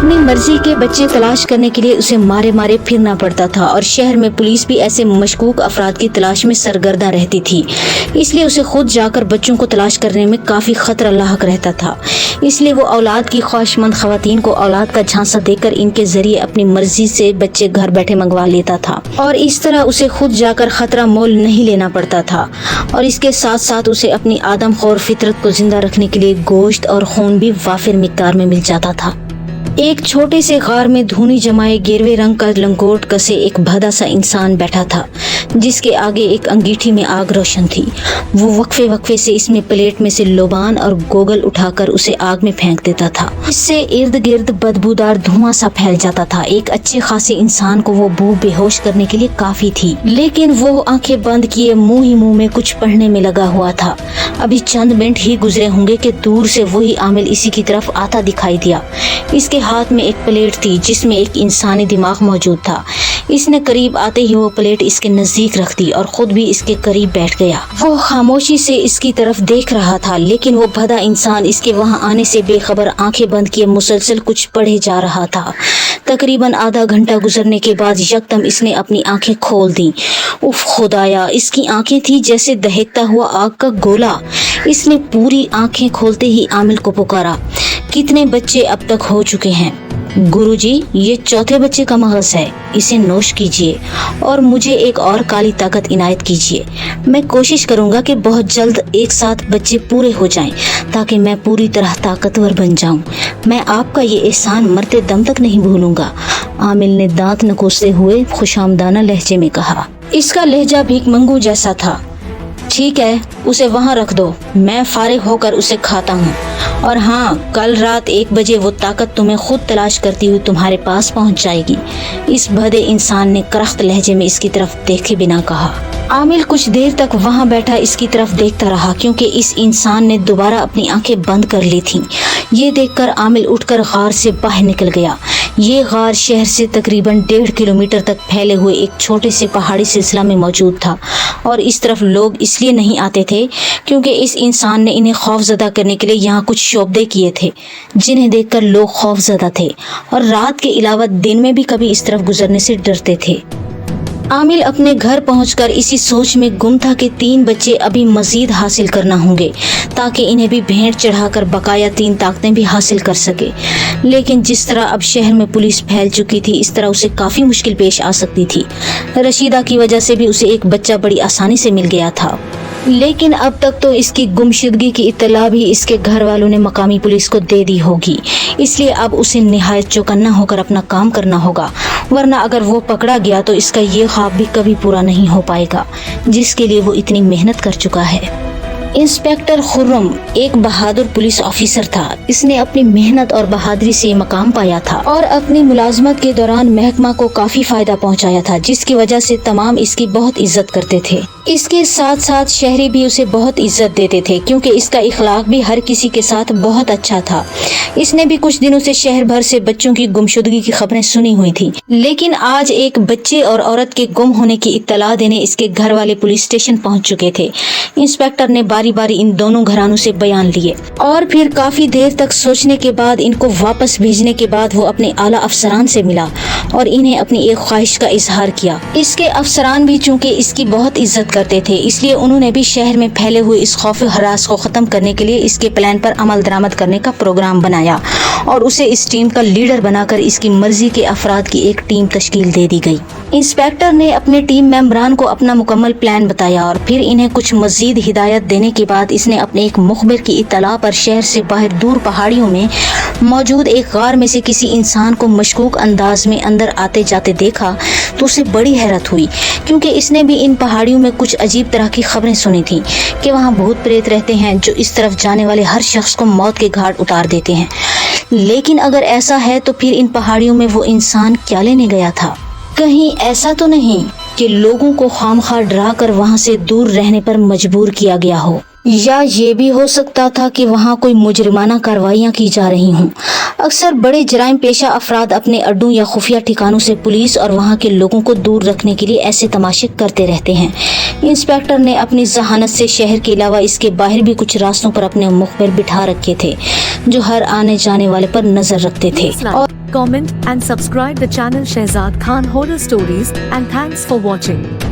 अपनी मर्जी के बच्चे तलाश करने के लिए उसे मारे मारे फिरना पड़ता था और शहर में पुलिस भी ऐसे मशकूक अफराद की तलाश में सरगर्दा रहती थी। इसलिए उसे खुद जाकर बच्चों को तलाश करने में काफी खतरा लाहक रहता था। इसलिए वो औलाद की ख्वाहिशमंद खवातीन को औलाद का झांसा देकर इनके जरिए अपनी मर्जी से बच्चे घर बैठे मंगवा लेता था और इस तरह उसे खुद जाकर खतरा मोल नहीं लेना पड़ता था। और इसके साथ साथ उसे अपनी आदमखोर फितरत को जिंदा रखने के लिए गोश्त और खून भी वाफिर मिकदार में मिल जाता था। एक छोटे से गार में धूनी जमाए गेरवे रंग का लंगोट कसे एक भदा सा इंसान बैठा था, जिसके आगे एक अंगीठी में आग रोशन थी। वो वक्फे वक्फे से इसमें प्लेट में से लोबान और गोगल उठाकर उसे आग में फेंक देता था। इससे इर्द गिर्द बदबूदार धुआं सा फैल जाता था। एक अच्छे खासे इंसान को वो बू बेहोश करने के लिए काफी थी, लेकिन वो आंखें बंद किए मुंह ही मुंह में कुछ पढ़ने में लगा हुआ था। अभी चंद मिनट ही गुजरे होंगे कि दूर से वही आमिल इसी की तरफ आता दिखाई दिया। इसके हाथ में एक प्लेट थी जिसमें एक इंसानी दिमाग मौजूद था। इसने करीब आते ही वो प्लेट इसके नजदीक रख दी और खुद भी इसके करीब बैठ गया। वो खामोशी से इसकी तरफ देख रहा था, लेकिन वो भदा इंसान इसके वहां आने से बेखबर आंखें बंद किए मुसलसल कुछ पढ़े जा रहा था। तकरीबन आधा घंटा गुजरने के बाद यकदम इसने अपनी आंखें खोल दी। उफ खुदाया, इसकी आंखें थी जैसे दहकता हुआ आग का गोला। इसने पूरी आंखें खोलते ही आमिल को पुकारा, कितने बच्चे अब तक हो चुके हैं? गुरुजी, ये चौथे बच्चे का मगज है, इसे नोश कीजिए और मुझे एक और काली ताकत इनायत कीजिए। मैं कोशिश करूंगा कि बहुत जल्द एक साथ बच्चे पूरे हो जाएं, ताकि मैं पूरी तरह ताकतवर बन जाऊं। मैं आपका ये एहसान मरते दम तक नहीं भूलूंगा। आमिल ने दांत नकोसते हुए खुशामदाना लहजे में कहा। इसका लहजा भीख मंगू जैसा था। ठीक है, उसे वहाँ रख दो, मैं फारिग होकर उसे खाता हूँ। और हाँ, कल रात 1 बजे वो ताकत तुम्हें खुद तलाश करती हुई तुम्हारे पास पहुँच जाएगी। इस भदे इंसान ने करख्त लहजे में इसकी तरफ देखे बिना कहा। आमिल कुछ देर तक वहाँ बैठा इसकी तरफ देखता रहा, क्योंकि इस इंसान ने दोबारा अपनी आंखें बंद कर ली थीं। ये देखकर आमिल उठकर गार से बाहर निकल गया। ये गार शहर से तकरीबन 1.5 किलोमीटर तक फैले हुए एक छोटे से पहाड़ी सिलसिला में मौजूद था और इस तरफ लोग इसलिए नहीं आते थे क्योंकि इस इंसान ने इन्हें खौफजदा करने के लिए यहाँ कुछ शोबदे किए थे, जिन्हें देखकर लोग खौफजदा थे और रात के अलावा दिन में भी कभी इस तरफ गुजरने से डरते थे। आमिल अपने घर पहुंचकर इसी सोच में गुम था कि 3 बच्चे अभी मजीद हासिल करना होंगे, ताकि इन्हें भी भेंट चढ़ाकर बकाया 3 ताकतें भी हासिल कर सके। लेकिन जिस तरह अब शहर में पुलिस फैल चुकी थी, इस तरह उसे काफ़ी मुश्किल पेश आ सकती थी। रशीदा की वजह से भी उसे एक बच्चा बड़ी आसानी से मिल गया था, लेकिन अब तक तो इसकी गुमशुदगी की इत्तला भी इसके घर वालों ने मकामी पुलिस को दे दी होगी। इसलिए अब उसे निहायत चौकन्ना होकर अपना काम करना होगा, वरना अगर वो पकड़ा गया तो इसका ये ख्वाब भी कभी पूरा नहीं हो पाएगा जिसके लिए वो इतनी मेहनत कर चुका है। इंस्पेक्टर खुर्रम एक बहादुर पुलिस ऑफिसर था। इसने अपनी मेहनत और बहादुरी से मकाम पाया था और अपनी मुलाजमत के दौरान महकमा को काफी फायदा पहुंचाया था, जिसकी वजह से तमाम इसकी बहुत इज्जत करते थे। इसके साथ साथ शहरी भी उसे बहुत इज्जत देते थे, क्योंकि इसका इखलाक भी हर किसी के साथ बहुत अच्छा था। इसने भी कुछ दिनों से शहर भर से बच्चों की गुमशुदगी की खबरें सुनी हुई थी, लेकिन आज एक बच्चे और औरत के गुम होने की इत्तला देने इसके घर वाले पुलिस स्टेशन पहुंच चुके थे। इंस्पेक्टर ने बारी बारी इन दोनों घरानों से बयान लिए और फिर काफी देर तक सोचने के बाद इनको वापस भेजने के बाद वो अपने आला अफसरान से मिला और इन्हें अपनी एक ख्वाहिश का इजहार किया। इसके अफसरान भी चूंकि इसकी बहुत इज्जत करते थे, इसलिए उन्होंने भी शहर में फैले हुए इस खौफ हरास को खत्म करने के लिए इसके प्लान पर अमल दरामद करने का प्रोग्राम बनाया और उसे इस टीम का लीडर बनाकर इसकी मर्जी के अफराद की एक टीम तश्कील दे दी गई। इंस्पेक्टर ने अपने टीम मेंबरान को अपना मुकम्मल प्लान बताया और फिर इन्हें कुछ मजीद हिदायत देने के बाद इसने अपने एक मुखबिर की इत्तला पर शहर से बाहर दूर पहाड़ियों में मौजूद एक गार में से किसी इंसान को मशकूक अंदाज में अंदर आते जाते देखा तो उसे बड़ी हैरत हुई, क्योंकि इसने भी इन पहाड़ियों में कुछ अजीब तरह की खबरें सुनी थी कि वहाँ भूत प्रेत रहते हैं जो इस तरफ जाने वाले हर शख्स को मौत के घाट उतार देते हैं। लेकिन अगर ऐसा है तो फिर इन पहाड़ियों में वो इंसान क्या लेने गया था? कहीं ऐसा तो नहीं कि लोगों को खामखा डरा कर वहाँ से दूर रहने पर मजबूर किया गया हो, या ये भी हो सकता था कि वहाँ कोई मुजरिमाना कार्रवाइयाँ की जा रही हों। अक्सर बड़े जराइम पेशा अफराद अपने अड्डों या खुफिया ठिकानों से पुलिस और वहाँ के लोगों को दूर रखने के लिए ऐसे तमाशे करते रहते हैं। इंस्पेक्टर ने अपनी जहानत से शहर के अलावा इसके बाहर भी कुछ रास्तों पर अपने मुखबिर बिठा रखे थे जो हर आने जाने वाले पर नजर रखते थे और comment and subscribe the channel Shehzad Khan Horror Stories, and thanks for watching.